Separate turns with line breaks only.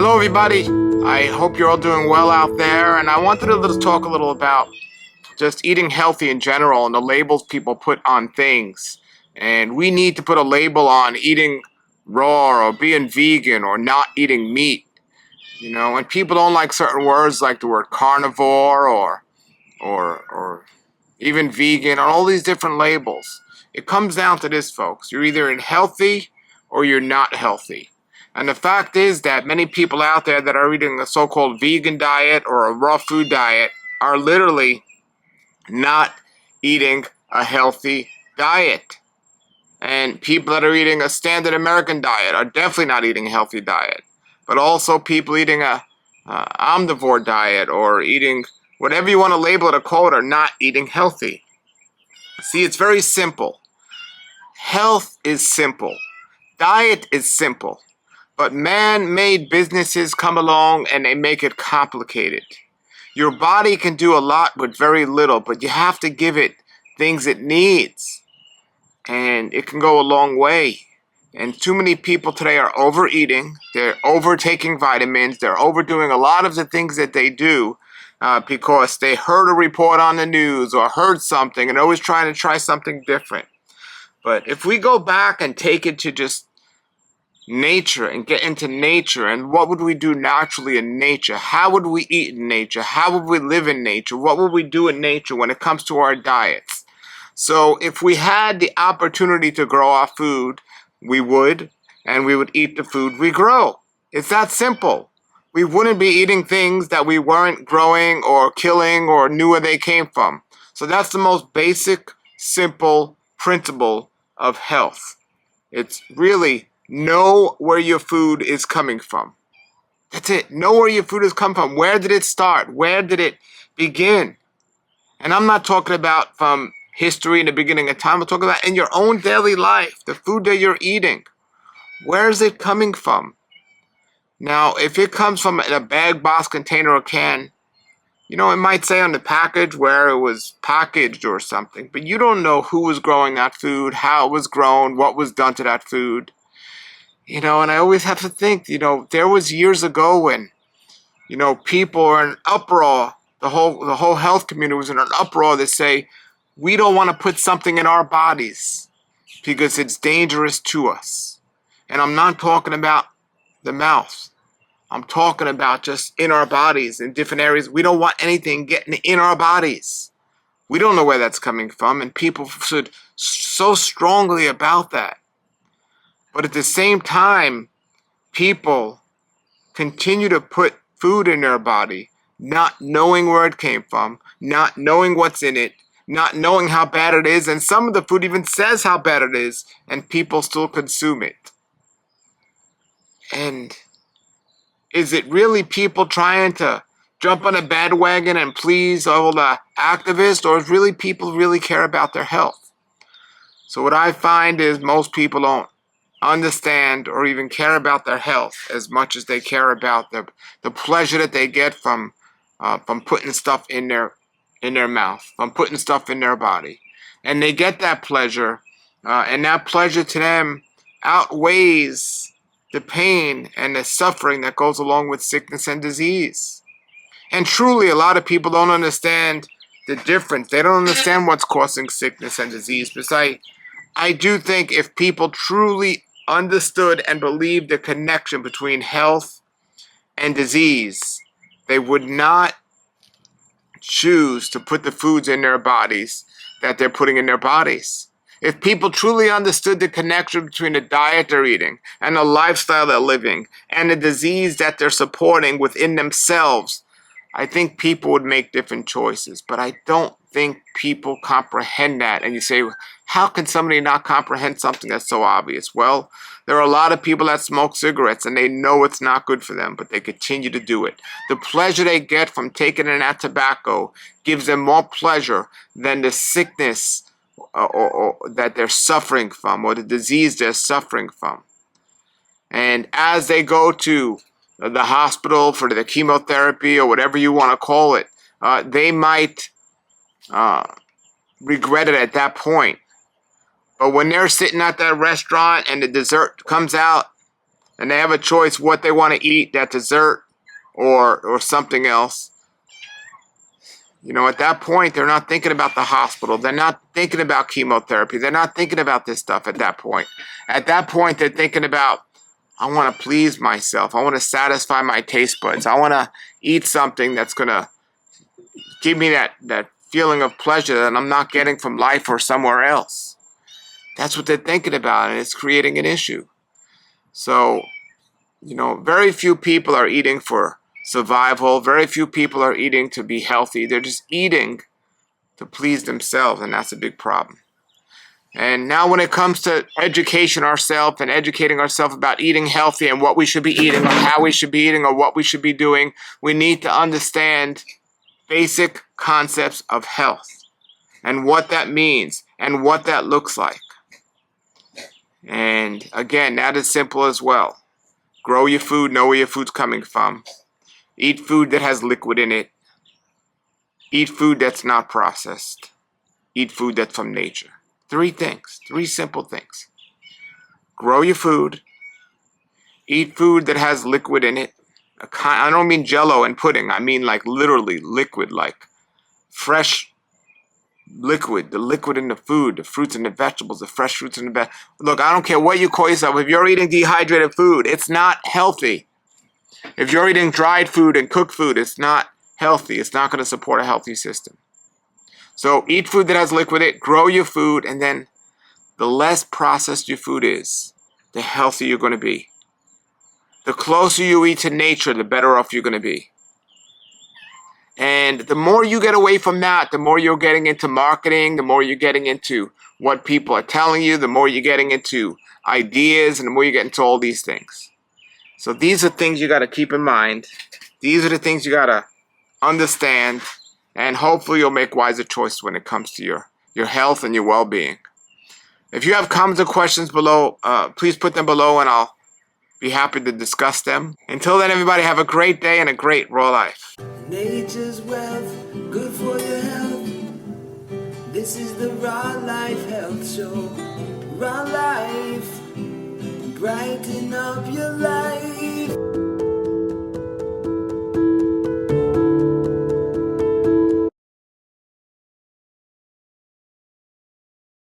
Hello everybody, I hope you're all doing well out there, and I wanted to talk a little about just eating healthy in general and the labels people put on things. And we need to put a label on eating raw or being vegan or not eating meat. And people don't like certain words like the word carnivore or even vegan, or all these different labels. It comes down to this, folks. You're either in healthy or you're not healthy. And the fact is that many people out there that are eating a so-called vegan diet or a raw food diet are literally not eating a healthy diet. And people that are eating a standard American diet are definitely not eating a healthy diet. But also people eating a omnivore diet or eating whatever you want to label it or call it are not eating healthy. See, it's very simple. Health is simple. Diet is simple. But man-made businesses come along and they make it complicated. Your body can do a lot with very little, but you have to give it things it needs. And it can go a long way. And too many people today are overeating. They're overtaking vitamins. They're overdoing a lot of the things that they do because they heard a report on the news or heard something and always trying to try something different. But if we go back and take it to just nature and get into nature, and what would we do naturally in nature? How would we eat in nature? How would we live in nature? What would we do in nature when it comes to our diets? So if we had the opportunity to grow our food, we would, and we would eat the food we grow. It's that simple. We wouldn't be eating things that we weren't growing or killing or knew where they came from. So that's the most basic, simple principle of health. It's really know where your food is coming from. That's it. Know where your food is coming from. Where did it start? Where did it begin? And I'm not talking about from history in the beginning of time. I'm talking about in your own daily life, the food that you're eating. Where is it coming from? Now, if it comes from a bag, box, container, or can, it might say on the package where it was packaged or something, but you don't know who was growing that food, how it was grown, what was done to that food. And I always have to think, there was years ago when, people were in uproar. The whole health community was in an uproar to say, we don't want to put something in our bodies because it's dangerous to us. And I'm not talking about the mouth. I'm talking about just in our bodies, in different areas. We don't want anything getting in our bodies. We don't know where that's coming from, and people should so strongly about that. But at the same time, people continue to put food in their body, not knowing where it came from, not knowing what's in it, not knowing how bad it is, and some of the food even says how bad it is, and people still consume it. And is it really people trying to jump on a bandwagon and please all the activists, or is really people really care about their health? So what I find is most people don't understand or even care about their health as much as they care about the pleasure that they get from putting stuff in their mouth, from putting stuff in their body. And they get that pleasure, and that pleasure to them outweighs the pain and the suffering that goes along with sickness and disease. And truly, a lot of people don't understand the difference. They don't understand what's causing sickness and disease. Because I do think if people truly understood and believed the connection between health and disease, they would not choose to put the foods in their bodies that they're putting in their bodies. If people truly understood the connection between the diet they're eating and the lifestyle they're living and the disease that they're supporting within themselves, I think people would make different choices. But I don't think people comprehend that. And you say, how can somebody not comprehend something that's so obvious? Well, there are a lot of people that smoke cigarettes and they know it's not good for them, but they continue to do it. The pleasure they get from taking in that tobacco gives them more pleasure than the sickness or that they're suffering from, or the disease they're suffering from. And as they go to the hospital for the chemotherapy or whatever you want to call it, they might regret it at that point. But when they're sitting at that restaurant and the dessert comes out and they have a choice what they want to eat, that dessert or something else, you know, at that point, they're not thinking about the hospital. They're not thinking about chemotherapy. They're not thinking about this stuff at that point. At that point, they're thinking about, I want to please myself. I want to satisfy my taste buds. I want to eat something that's going to give me that feeling of pleasure that I'm not getting from life or somewhere else. That's what they're thinking about, and it's creating an issue. So, you know, very few people are eating for survival. Very few people are eating to be healthy. They're just eating to please themselves, and that's a big problem. And now when it comes to education ourselves and educating ourselves about eating healthy and what we should be eating or how we should be eating or what we should be doing, we need to understand basic concepts of health and what that means and what that looks like. And again, that is simple as well. Grow your food, know where your food's coming from. Eat food that has liquid in it. Eat food that's not processed. Eat food that's from nature. 3 things, 3 simple things. Grow your food. Eat food that has liquid in it. I don't mean jello and pudding. I mean like literally liquid, like fresh liquid, the liquid in the food, the fruits and the vegetables, the fresh fruits and the vegetables. Look, I don't care what you call yourself. If you're eating dehydrated food, it's not healthy. If you're eating dried food and cooked food, it's not healthy. It's not going to support a healthy system. So eat food that has liquid in it, grow your food, and then the less processed your food is, the healthier you're going to be. The closer you eat to nature, the better off you're going to be. And the more you get away from that, the more you're getting into marketing, the more you're getting into what people are telling you, the more you're getting into ideas, and the more you get into all these things. So these are things you got to keep in mind. These are the things you got to understand, and hopefully you'll make wiser choices when it comes to your health and your well-being. If you have comments or questions below, please put them below and I'll be happy to discuss them. Until then, everybody have a great day and a great raw life.
Nature's wealth, good for your health. This is the Raw Life Health Show. Raw Life, brighten up your life.